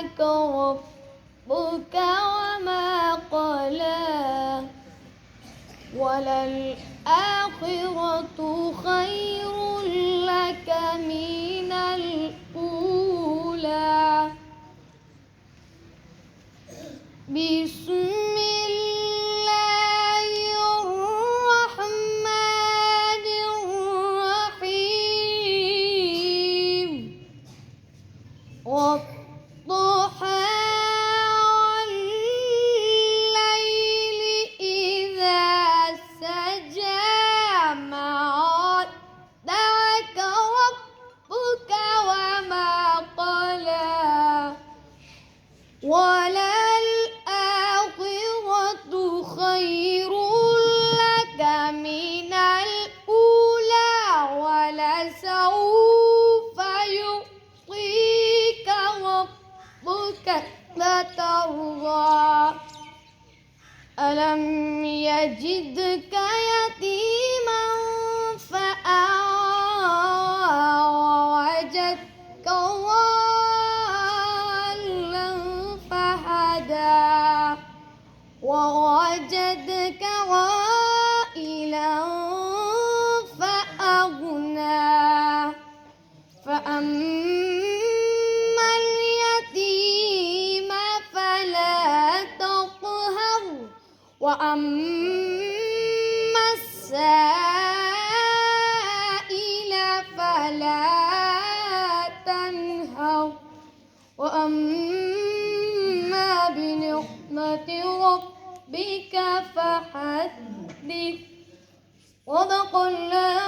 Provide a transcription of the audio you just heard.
ودعك ربك وما قلى وللآخرة خير لك من الأولى بسم الله الرحمن الرحيم والضحى والليل إذا سجى ما ودعك ربك وما قلى وللآخرة خير لك من الأولى ولسوف يعطيك ربك فترضى ألم يجدك يتيما فآوى ووجدك ضالا فهدى ووجدك عائلا فأغنى فأما اليتيم فلا تقهر وأما السائل فلا تنهر وأما بنعمة ربك فحدث صدق الله